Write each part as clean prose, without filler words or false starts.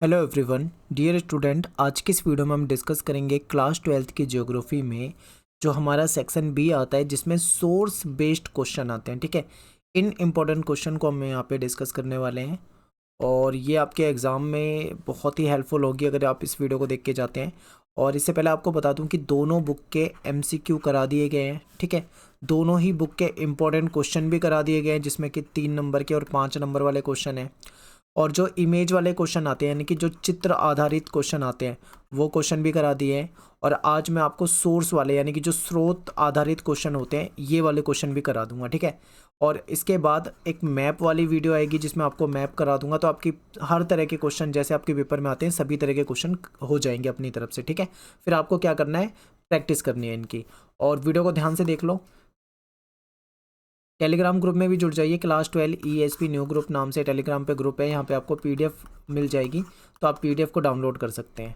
Hello everyone, dear student. आज की इस वीडियो में हम डिस्कस करेंगे क्लास 12th की ज्योग्राफी में जो हमारा सेक्शन बी आता है जिसमें सोर्स बेस्ड क्वेश्चन आते हैं। ठीक है, इन इम्पोर्टेंट क्वेश्चन को हम यहाँ पे डिस्कस करने वाले हैं और ये आपके एग्ज़ाम में बहुत ही हेल्पफुल होगी अगर आप इस वीडियो को देख के जाते हैं। और इससे पहले आपको बता दूं कि दोनों बुक के एमसीक्यू करा दिए गए हैं। ठीक है, दोनों ही बुक के इम्पोर्टेंट क्वेश्चन भी करा दिए गए हैं जिसमें कि 3 नंबर के और 5 नंबर वाले क्वेश्चन हैं। और जो इमेज वाले क्वेश्चन आते हैं यानी कि जो चित्र आधारित क्वेश्चन आते हैं वो क्वेश्चन भी करा दिए हैं। और आज मैं आपको सोर्स वाले यानी कि जो स्रोत आधारित क्वेश्चन होते हैं ये वाले क्वेश्चन भी करा दूंगा। ठीक है, और इसके बाद एक मैप वाली वीडियो आएगी जिसमें आपको मैप करा दूंगा, तो आपकी हर तरह के क्वेश्चन जैसे आपके पेपर में आते हैं सभी तरह के क्वेश्चन हो जाएंगे अपनी तरफ से। ठीक है, फिर आपको क्या करना है, प्रैक्टिस करनी है इनकी। और वीडियो को ध्यान से देख लो। टेलीग्राम ग्रुप में भी जुड़ जाइए। क्लास 12 ESP न्यू ग्रुप नाम से टेलीग्राम पे ग्रुप है, यहाँ पे आपको PDF मिल जाएगी, तो आप PDF को डाउनलोड कर सकते हैं।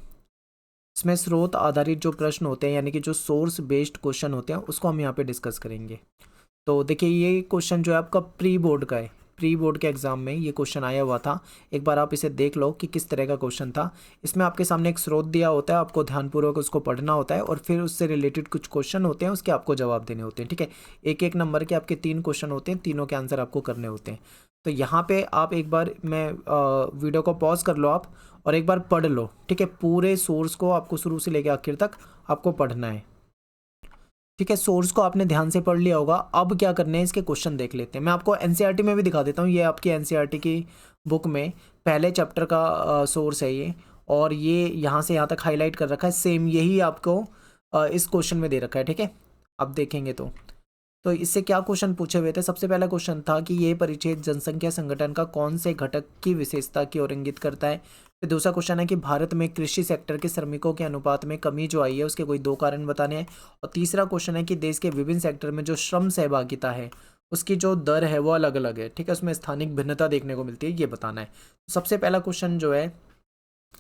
इसमें स्रोत आधारित जो प्रश्न होते हैं यानी कि जो सोर्स बेस्ड क्वेश्चन होते हैं उसको हम यहाँ पे डिस्कस करेंगे। तो देखिए, ये क्वेश्चन जो है आपका प्री बोर्ड का है। प्री बोर्ड के एग्जाम में ये क्वेश्चन आया हुआ था। एक बार आप इसे देख लो कि किस तरह का क्वेश्चन था। इसमें आपके सामने एक स्रोत दिया होता है, आपको ध्यानपूर्वक उसको पढ़ना होता है और फिर उससे रिलेटेड कुछ क्वेश्चन होते हैं, उसके आपको जवाब देने होते हैं। ठीक है, एक एक नंबर के आपके 3 क्वेश्चन होते हैं, तीनों के आंसर आपको करने होते हैं। तो यहाँ पे आप एक बार वीडियो को पॉज कर लो आप और एक बार पढ़ लो। ठीक है, पूरे सोर्स को आपको शुरू से लेकर आखिर तक आपको पढ़ना है। ठीक है, सोर्स को आपने ध्यान से पढ़ लिया होगा। अब क्या करने हैं, इसके क्वेश्चन देख लेते हैं। मैं आपको एनसीईआरटी में भी दिखा देता हूँ। ये आपकी एनसीईआरटी की बुक में पहले चैप्टर का सोर्स है ये, और ये यहाँ से यहाँ तक हाईलाइट कर रखा है। सेम यही आपको इस क्वेश्चन में दे रखा है। ठीक है, अब देखेंगे तो इससे क्या क्वेश्चन पूछे हुए थे। सबसे पहला क्वेश्चन था कि ये परिच्छेद जनसंख्या संगठन का कौन से घटक की विशेषता की ओर इंगित करता है। फिर दूसरा क्वेश्चन है कि भारत में कृषि सेक्टर के श्रमिकों के अनुपात में कमी जो आई है उसके कोई 2 कारण बताने हैं। और तीसरा क्वेश्चन है कि देश के विभिन्न सेक्टर में जो श्रम सहभागिता है उसकी जो दर है वो अलग अलग है। ठीक है, उसमें स्थानिक भिन्नता देखने को मिलती है, ये बताना है। तो सबसे पहला क्वेश्चन जो है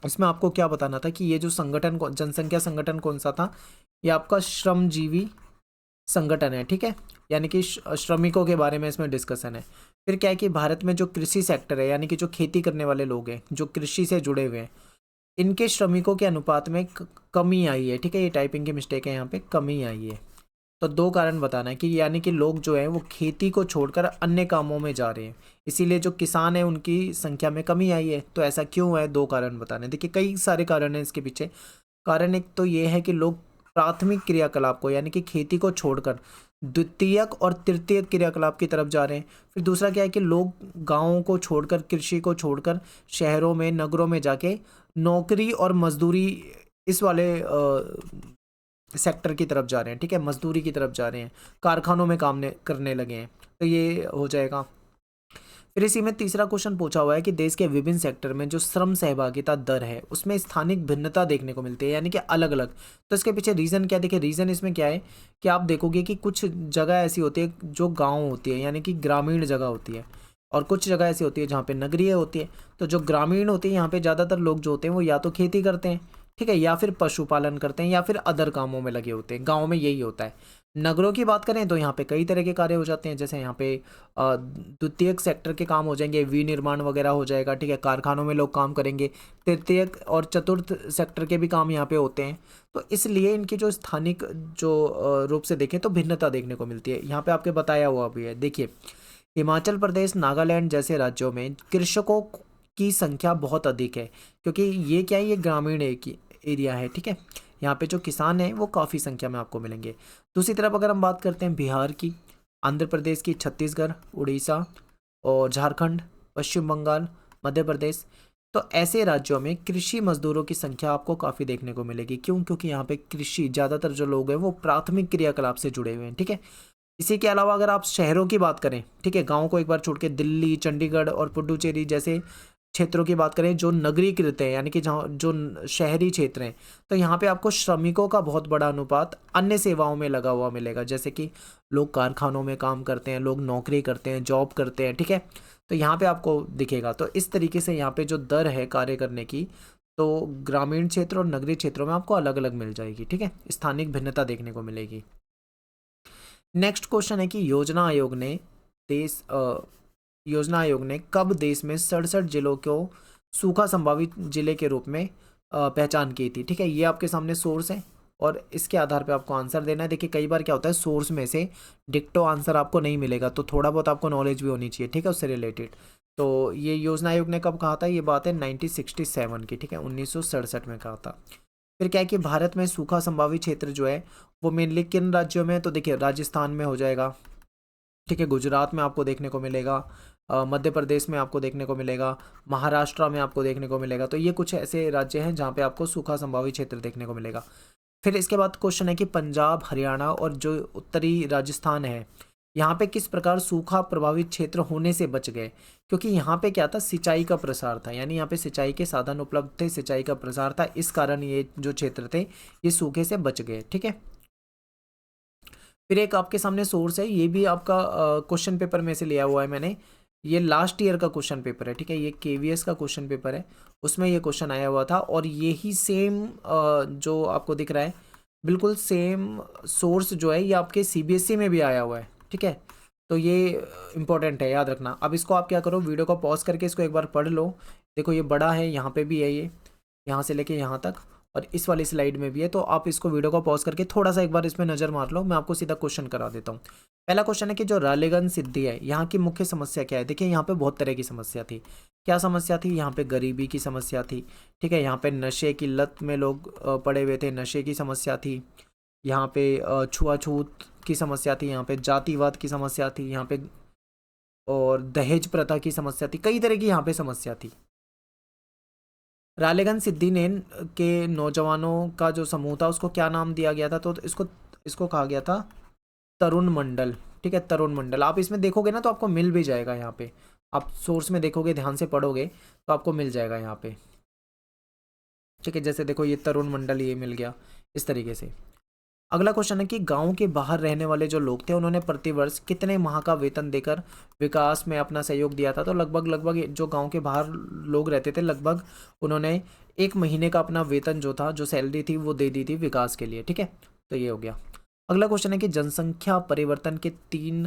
इसमें आपको क्या बताना था कि ये जो संगठन जनसंख्या संगठन कौन सा था, ये आपका श्रमजीवी संगठन है। ठीक है, यानी कि श्रमिकों के बारे में इसमें डिस्कशन है। फिर क्या है कि भारत में जो कृषि सेक्टर है यानी कि जो खेती करने वाले लोग हैं जो कृषि से जुड़े हुए हैं, इनके श्रमिकों के अनुपात में कमी आई है। ठीक है, ये टाइपिंग की मिस्टेक है, यहाँ पे कमी आई है। तो 2 कारण बताना है कि यानी कि लोग जो हैं वो खेती को छोड़कर अन्य कामों में जा रहे हैं, इसीलिए जो किसान है उनकी संख्या में कमी आई है। तो ऐसा क्यों है, 2 कारण बताने। देखिए, कई सारे कारण हैं इसके पीछे। कारण एक तो ये है कि लोग प्राथमिक क्रियाकलाप को यानी कि खेती को छोड़कर द्वितीयक और तृतीयक क्रियाकलाप की तरफ जा रहे हैं। फिर दूसरा क्या है कि लोग गांवों को छोड़कर, कृषि को छोड़कर शहरों में, नगरों में जाके नौकरी और मजदूरी इस वाले सेक्टर की तरफ जा रहे हैं। ठीक है, मजदूरी की तरफ जा रहे हैं, कारखानों में काम करने लगे हैं। तो ये हो जाएगा। फिर इसी में तीसरा क्वेश्चन पूछा हुआ है कि देश के विभिन्न सेक्टर में जो श्रम सहभागिता दर है उसमें स्थानिक भिन्नता देखने को मिलती है, यानी कि अलग अलग। तो इसके पीछे रीज़न क्या है, देखिए रीज़न इसमें क्या है कि आप देखोगे कि कुछ जगह ऐसी होती है जो गाँव होती है यानी कि ग्रामीण जगह होती है, और कुछ जगह ऐसी होती है जहाँ पे नगरीय होती है। तो जो ग्रामीण होती है यहाँ पे ज़्यादातर लोग जो होते हैं वो या तो खेती करते हैं, ठीक है, या फिर पशुपालन करते हैं, या फिर अदर कामों में लगे होते हैं। गाँव में यही होता है। नगरों की बात करें तो यहाँ पे कई तरह के कार्य हो जाते हैं, जैसे यहाँ पे द्वितीयक सेक्टर के काम हो जाएंगे, विनिर्माण वगैरह हो जाएगा। ठीक है, कारखानों में लोग काम करेंगे। तृतीयक और चतुर्थ सेक्टर के भी काम यहाँ पे होते हैं। तो इसलिए इनकी जो स्थानिक जो रूप से देखें तो भिन्नता देखने को मिलती है। यहाँ पे आपके बताया हुआ भी है। देखिए, हिमाचल प्रदेश, नागालैंड जैसे राज्यों में कृषकों की संख्या बहुत अधिक है, क्योंकि ये क्या है, ये ग्रामीण एरिया है। ठीक है, यहाँ पे जो किसान हैं वो काफ़ी संख्या में आपको मिलेंगे। दूसरी तरफ अगर हम बात करते हैं बिहार की, आंध्र प्रदेश की, छत्तीसगढ़, उड़ीसा और झारखंड, पश्चिम बंगाल, मध्य प्रदेश, तो ऐसे राज्यों में कृषि मजदूरों की संख्या आपको काफ़ी देखने को मिलेगी। क्यों? क्योंकि यहाँ पे कृषि ज़्यादातर जो लोग हैं वो प्राथमिक क्रियाकलाप से जुड़े हुए हैं। ठीक है, इसी के अलावा अगर आप शहरों की बात करें, ठीक है, गाँव को एक बार छोड़ के दिल्ली, चंडीगढ़ और पुडुचेरी जैसे क्षेत्रों की बात करें जो नगरीकृत है यानी कि जहाँ जो शहरी क्षेत्र हैं, तो यहाँ पे आपको श्रमिकों का बहुत बड़ा अनुपात अन्य सेवाओं में लगा हुआ मिलेगा, जैसे कि लोग कारखानों में काम करते हैं, लोग नौकरी करते हैं, जॉब करते हैं। ठीक है, तो यहाँ पे आपको दिखेगा। तो इस तरीके से यहाँ पे जो दर है कार्य करने की, तो ग्रामीण क्षेत्र और नगरीय क्षेत्रों में आपको अलग अलग मिल जाएगी। ठीक है, स्थानिक भिन्नता देखने को मिलेगी। नेक्स्ट क्वेश्चन है कि योजना आयोग ने कब देश में 67 जिलों को सूखा संभावित जिले के रूप में पहचान की थी। ठीक है, ये आपके सामने सोर्स है और इसके आधार पे आपको आंसर देना है। देखिए कई बार क्या होता है, सोर्स में से डिक्टो आंसर आपको नहीं मिलेगा, तो थोड़ा बहुत आपको नॉलेज भी होनी चाहिए, ठीक है, उससे रिलेटेड। तो ये योजना आयोग ने कब कहा था, ये बात है 1967 की, ठीक है, 1967 में कहा था। फिर क्या है कि भारत में सूखा संभावित क्षेत्र जो है वो मेनली किन राज्यों में है, तो देखिए राजस्थान में हो जाएगा, ठीक है, गुजरात में आपको देखने को मिलेगा, मध्य प्रदेश में आपको देखने को मिलेगा, महाराष्ट्र में आपको देखने को मिलेगा। तो ये कुछ ऐसे राज्य हैं जहाँ पे आपको सूखा संभावित क्षेत्र देखने को मिलेगा। फिर इसके बाद क्वेश्चन है कि पंजाब, हरियाणा और जो उत्तरी राजस्थान है, यहाँ पे किस प्रकार सूखा प्रभावित क्षेत्र होने से बच गए, क्योंकि यहाँ पे क्या था, सिंचाई का प्रसार था, यानी यहाँ पे सिंचाई के साधन उपलब्ध थे, सिंचाई का प्रसार था, इस कारण ये जो क्षेत्र थे ये सूखे से बच गए। ठीक है, फिर एक आपके सामने सोर्स है, ये भी आपका क्वेश्चन पेपर में से लिया हुआ है मैंने, ये लास्ट ईयर का क्वेश्चन पेपर है, ठीक है, ये केवीएस का क्वेश्चन पेपर है, उसमें ये क्वेश्चन आया हुआ था और यही सेम जो आपको दिख रहा है बिल्कुल सेम सोर्स जो है ये आपके सीबीएसई में भी आया हुआ है। ठीक है, तो ये इंपॉर्टेंट है, याद रखना। अब इसको आप क्या करो, वीडियो को पॉज करके इसको एक बार पढ़ लो। देखो ये बड़ा है, यहाँ पे भी है, ये यहाँ से लेके यहाँ तक, और इस वाली स्लाइड में भी है, तो आप इसको वीडियो को पॉज करके थोड़ा सा एक बार इसमें नज़र मार लो। मैं आपको सीधा क्वेश्चन करा देता हूँ। पहला क्वेश्चन है कि जो रालेगन सिद्धि है यहाँ की मुख्य समस्या क्या है। देखिए यहाँ पे बहुत तरह की समस्या थी। क्या समस्या थी, यहाँ पे गरीबी की समस्या थी, ठीक है, यहाँ पे नशे की लत में लोग पड़े हुए थे, नशे की समस्या थी, यहाँ पे छुआछूत की समस्या थी, यहाँ पे जातिवाद की समस्या थी, यहाँ पे और दहेज प्रथा की समस्या थी, कई तरह की यहाँ पे समस्या थी। रालेगन सिद्धि ने के नौजवानों का जो समूह था उसको क्या नाम दिया गया था, तो इसको इसको कहा गया था तरुण मंडल। ठीक है, तरुण मंडल। आप इसमें देखोगे ना तो आपको मिल भी जाएगा, यहाँ पे आप सोर्स में देखोगे, ध्यान से पढ़ोगे तो आपको मिल जाएगा यहाँ पे। ठीक है, जैसे देखो ये तरुण मंडल, ये मिल गया इस तरीके से। अगला क्वेश्चन है कि गांव के बाहर रहने वाले जो लोग थे उन्होंने प्रतिवर्ष कितने माह का वेतन देकर विकास में अपना सहयोग दिया था। तो लगभग जो गांव के बाहर लोग रहते थे, लगभग उन्होंने 1 महीने का अपना वेतन जो था, जो सैलरी थी, वो दे दी थी विकास के लिए। ठीक है, तो ये हो गया। अगला क्वेश्चन है कि जनसंख्या परिवर्तन के 3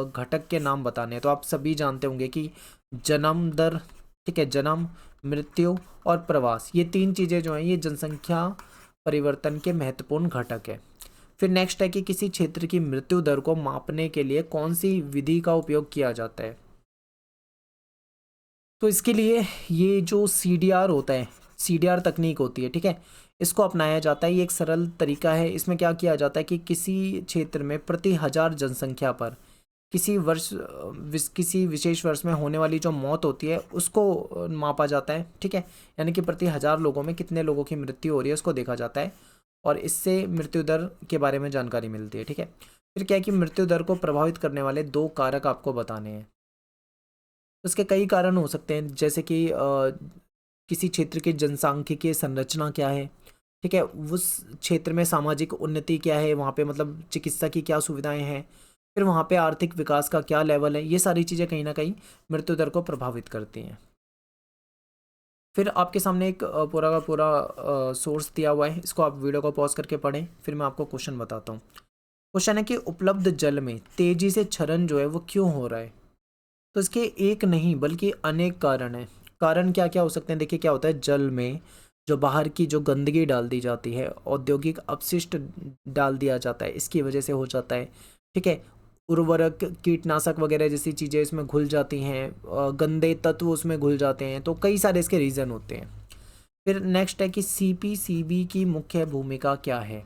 घटक के नाम बताने हैं। तो आप सभी जानते होंगे कि जन्म दर, ठीक है, जन्म, मृत्यु और प्रवास, ये 3 चीज़ें जो हैं ये जनसंख्या परिवर्तन के महत्वपूर्ण घटक है। फिर नेक्स्ट है कि किसी क्षेत्र की मृत्यु दर को मापने के लिए कौन सी विधि का उपयोग किया जाता है। तो इसके लिए ये जो सीडीआर होता है, सीडीआर तकनीक होती है, ठीक है, इसको अपनाया जाता है। ये एक सरल तरीका है। इसमें क्या किया जाता है कि किसी क्षेत्र में प्रति 1000 जनसंख्या पर किसी विशेष वर्ष में होने वाली जो मौत होती है उसको मापा जाता है। ठीक है, यानी कि प्रति 1000 लोगों में कितने लोगों की मृत्यु हो रही है उसको देखा जाता है और इससे मृत्यु दर के बारे में जानकारी मिलती है। ठीक है, फिर क्या है कि मृत्यु दर को प्रभावित करने वाले 2 कारक आपको बताने हैं। उसके कई कारण हो सकते हैं, जैसे कि किसी क्षेत्र की जनसांख्यिकीय संरचना क्या है, ठीक है, उस क्षेत्र में सामाजिक उन्नति क्या है, वहाँ पे मतलब चिकित्सा की क्या सुविधाएं हैं, फिर वहाँ पे आर्थिक विकास का क्या लेवल है, ये सारी चीज़ें कहीं ना कहीं मृत्यु दर को प्रभावित करती हैं। फिर आपके सामने एक पूरा का पूरा सोर्स दिया हुआ है, इसको आप वीडियो को पॉज करके पढ़ें, फिर मैं आपको क्वेश्चन बताता हूँ। क्वेश्चन है कि उपलब्ध जल में तेजी से क्षरण जो है वो क्यों हो रहा है। तो इसके एक नहीं बल्कि अनेक कारण हैं। कारण क्या क्या हो सकते हैं, देखिए क्या होता है, जल में जो बाहर की जो गंदगी डाल दी जाती है, औद्योगिक अपशिष्ट डाल दिया जाता है, इसकी वजह से हो जाता है। ठीक है, उर्वरक, कीटनाशक वगैरह जैसी चीज़ें इसमें घुल जाती हैं, गंदे तत्व उसमें घुल जाते हैं, तो कई सारे इसके रीज़न होते हैं। फिर नेक्स्ट है कि सीपीसीबी की मुख्य भूमिका क्या है।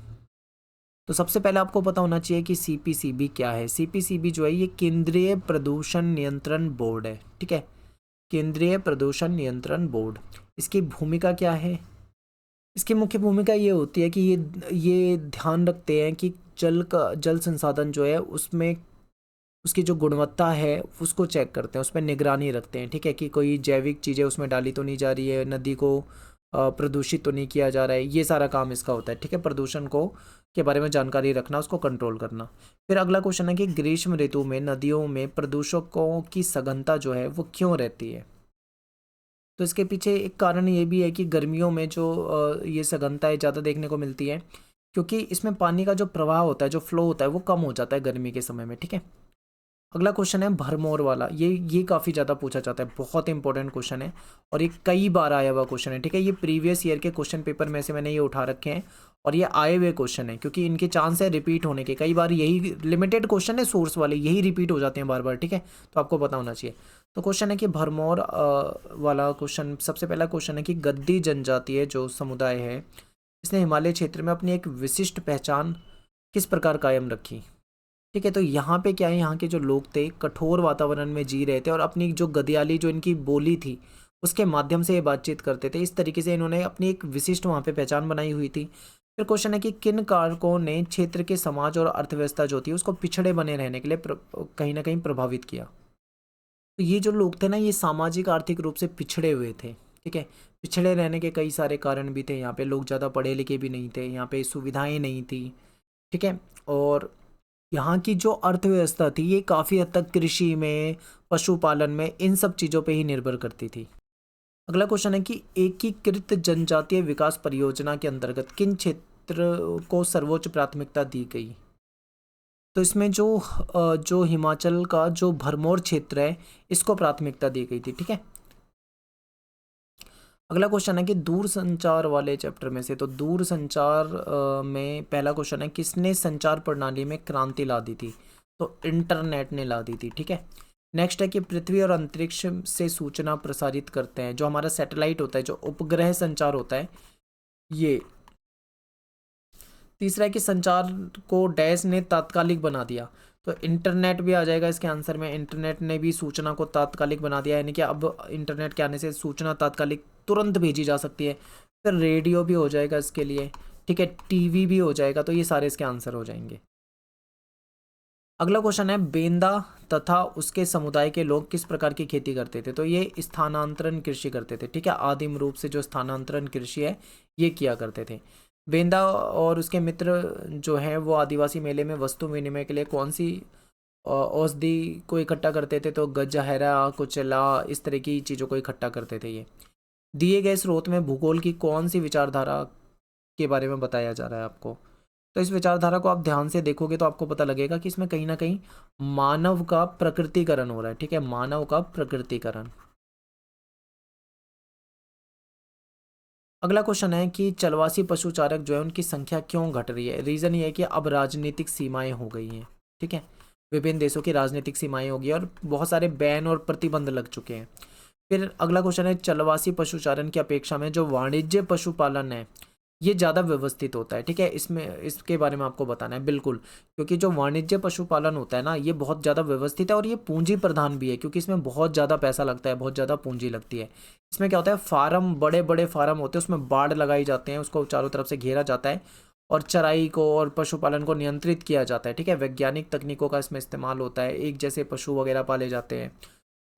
तो सबसे पहले आपको पता होना चाहिए कि सीपीसीबी क्या है। सीपीसीबी जो है ये केंद्रीय प्रदूषण नियंत्रण बोर्ड है। ठीक है, केंद्रीय प्रदूषण नियंत्रण बोर्ड, इसकी भूमिका क्या है। इसकी मुख्य भूमिका ये होती है कि ये ध्यान रखते हैं कि जल संसाधन जो है उसमें उसकी जो गुणवत्ता है उसको चेक करते हैं, उस पर निगरानी रखते हैं। ठीक है, कि कोई जैविक चीज़ें उसमें डाली तो नहीं जा रही है, नदी को प्रदूषित तो नहीं किया जा रहा है, ये सारा काम इसका होता है। ठीक है, प्रदूषण को के बारे में जानकारी रखना, उसको कंट्रोल करना। फिर अगला क्वेश्चन है कि ग्रीष्म ऋतु में नदियों में प्रदूषकों की सघनता जो है वो क्यों रहती है। तो इसके पीछे एक कारण ये भी है कि गर्मियों में जो ये सघनता है ज़्यादा देखने को मिलती है, क्योंकि इसमें पानी का जो प्रवाह होता है, जो फ्लो होता है, वो कम हो जाता है गर्मी के समय में। ठीक है, अगला क्वेश्चन है भरमौर वाला, ये काफ़ी ज़्यादा पूछा जाता है, बहुत इंपॉर्टेंट क्वेश्चन है और ये कई बार आया हुआ क्वेश्चन है, ठीक है। ये प्रीवियस ईयर के क्वेश्चन पेपर में से मैंने ये उठा रखे हैं और ये आए हुए क्वेश्चन है, क्योंकि इनके चांस है रिपीट होने के। कई बार यही लिमिटेड क्वेश्चन है सोर्स वाले, यही रिपीट हो जाते हैं बार बार, ठीक है, तो आपको पता होना चाहिए। तो क्वेश्चन है कि भरमौर वाला क्वेश्चन, सबसे पहला क्वेश्चन है कि गद्दी जनजातीय जो समुदाय है इसने हिमालय क्षेत्र में अपनी एक विशिष्ट पहचान किस प्रकार कायम रखी, ठीक है। तो यहाँ पे क्या है, यहाँ के जो लोग थे कठोर वातावरण में जी रहे थे और अपनी जो गदियाली जो इनकी बोली थी उसके माध्यम से ये बातचीत करते थे। इस तरीके से इन्होंने अपनी एक विशिष्ट वहाँ पे पहचान बनाई हुई थी। फिर क्वेश्चन है कि किन कारकों ने क्षेत्र के समाज और अर्थव्यवस्था जो थी उसको पिछड़े बने रहने के लिए कहीं ना कहीं प्रभावित किया। तो ये जो लोग थे ना, ये सामाजिक आर्थिक रूप से पिछड़े हुए थे, ठीक है। पिछड़े रहने के कई सारे कारण भी थे। यहाँ पे लोग ज़्यादा पढ़े लिखे भी नहीं थे, यहाँ पे सुविधाएं नहीं थी, ठीक है। और यहाँ की जो अर्थव्यवस्था थी ये काफ़ी हद तक कृषि में, पशुपालन में, इन सब चीज़ों पे ही निर्भर करती थी। अगला क्वेश्चन है कि एकीकृत जनजातीय विकास परियोजना के अंतर्गत किन क्षेत्र को सर्वोच्च प्राथमिकता दी गई। तो इसमें जो हिमाचल का जो भरमौर क्षेत्र है इसको प्राथमिकता दी गई थी, ठीक है। अगला क्वेश्चन है कि दूर संचार वाले चैप्टर में से, तो दूर संचार में पहला क्वेश्चन है किसने संचार प्रणाली में क्रांति ला दी थी। तो इंटरनेट ने ला दी थी, ठीक है। नेक्स्ट है कि पृथ्वी और अंतरिक्ष से सूचना प्रसारित करते हैं जो हमारा सैटेलाइट होता है, जो उपग्रह संचार होता है ये। तीसरा है कि संचार को डैश ने तात्कालिक बना दिया। तो इंटरनेट भी आ जाएगा इसके आंसर में। इंटरनेट ने भी सूचना को तात्कालिक बना दिया, यानी कि अब इंटरनेट के आने से सूचना तात्कालिक तुरंत भेजी जा सकती है। फिर रेडियो भी हो जाएगा इसके लिए, ठीक है, टीवी भी हो जाएगा। तो ये सारे इसके आंसर हो जाएंगे। अगला क्वेश्चन है बेंदा तथा उसके समुदाय के लोग किस प्रकार की खेती करते थे। तो ये स्थानांतरण कृषि करते थे, ठीक है। आदिम रूप से जो स्थानांतरण कृषि है ये किया करते थे। बेंदा और उसके मित्र जो हैं वो आदिवासी मेले में वस्तु विनिमय के लिए कौन सी औषधि को इकट्ठा करते थे। तो गजहरा, कुचला, इस तरह की चीज़ों को इकट्ठा करते थे ये। दिए गए स्रोत में भूगोल की कौन सी विचारधारा के बारे में बताया जा रहा है आपको। तो इस विचारधारा को आप ध्यान से देखोगे तो आपको पता लगेगा कि इसमें कहीं ना कहीं मानव का प्रकृतिकरण हो रहा है, ठीक है, मानव का प्रकृतिकरण। अगला क्वेश्चन है कि चलवासी पशुचारक जो है उनकी संख्या क्यों घट रही है। रीज़न ये है कि अब राजनीतिक सीमाएं हो गई हैं, ठीक है, विभिन्न देशों की राजनीतिक सीमाएं हो गई और बहुत सारे बैन और प्रतिबंध लग चुके हैं। फिर अगला क्वेश्चन है चलवासी पशुचारण की अपेक्षा में जो वाणिज्य पशुपालन है ये ज़्यादा व्यवस्थित होता है, ठीक है। इसमें इसके बारे में आपको बताना है बिल्कुल, क्योंकि जो वाणिज्य पशुपालन होता है ना ये बहुत ज़्यादा व्यवस्थित है और ये पूंजी प्रधान भी है, क्योंकि इसमें बहुत ज़्यादा पैसा लगता है, बहुत ज़्यादा पूंजी लगती है। इसमें क्या होता है, फार्म, बड़े बड़े फार्म होते हैं, उसमें बाड़ लगाई जाते हैं, उसको चारों तरफ से घेरा जाता है और चराई को और पशुपालन को नियंत्रित किया जाता है, ठीक है। वैज्ञानिक तकनीकों का इसमें इस्तेमाल होता है, एक जैसे पशु वगैरह पाले जाते हैं।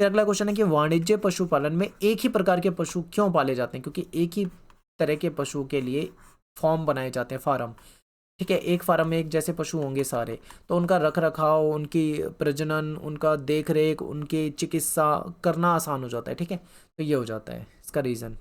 फिर अगला क्वेश्चन है कि वाणिज्य पशुपालन में एक ही प्रकार के पशु क्यों पाले जाते हैं। क्योंकि एक ही तरह के पशु के लिए फॉर्म बनाए जाते हैं, फार्म, ठीक है। एक फार्म में एक जैसे पशु होंगे सारे, तो उनका रख रखाव, उनकी प्रजनन, उनका देख रेख, उनकी चिकित्सा करना आसान हो जाता है, ठीक है। तो ये हो जाता है इसका रीज़न।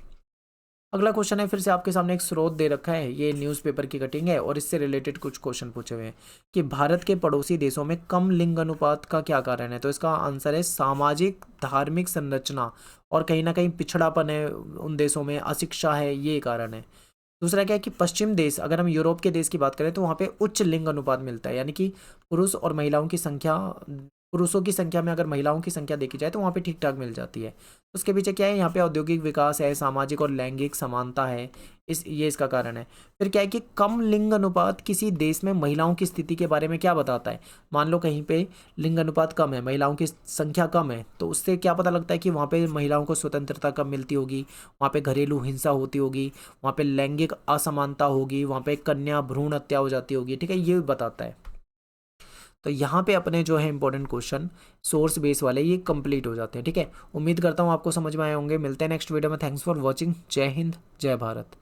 अगला क्वेश्चन है, फिर से आपके सामने एक स्रोत दे रखा है, ये न्यूज़पेपर की कटिंग है और इससे रिलेटेड कुछ क्वेश्चन पूछे हुए हैं कि भारत के पड़ोसी देशों में कम लिंग अनुपात का क्या कारण है। तो इसका आंसर है सामाजिक धार्मिक संरचना और कहीं ना कहीं पिछड़ापन है उन देशों में, अशिक्षा है, ये कारण है। दूसरा क्या है कि पश्चिम देश, अगर हम यूरोप के देश की बात करें तो वहाँ पे उच्च लिंग अनुपात मिलता है, यानी कि पुरुष और महिलाओं की संख्या, पुरुषों की संख्या में अगर महिलाओं की संख्या देखी जाए तो वहाँ पे ठीक ठाक मिल जाती है। उसके पीछे क्या है, यहाँ पे औद्योगिक विकास है, सामाजिक और लैंगिक समानता है, ये इसका कारण है। फिर क्या है कि कम लिंग अनुपात किसी देश में महिलाओं की स्थिति के बारे में क्या बताता है। मान लो कहीं पे लिंग अनुपात कम है, महिलाओं की संख्या कम है, तो उससे क्या पता लगता है कि वहाँ पे महिलाओं को स्वतंत्रता कम मिलती होगी, वहाँ पे घरेलू हिंसा होती होगी, वहाँ पे लैंगिक असमानता होगी, वहाँ पे कन्या भ्रूण हत्या हो जाती होगी, ठीक है, ये बताता है। तो यहाँ पे अपने जो है इंपॉर्टेंट क्वेश्चन सोर्स बेस वाले ये कंप्लीट हो जाते हैं, ठीक है। उम्मीद करता हूँ आपको समझ में आए होंगे। मिलते हैं नेक्स्ट वीडियो में। Thanks for watching. जय हिंद, जय भारत।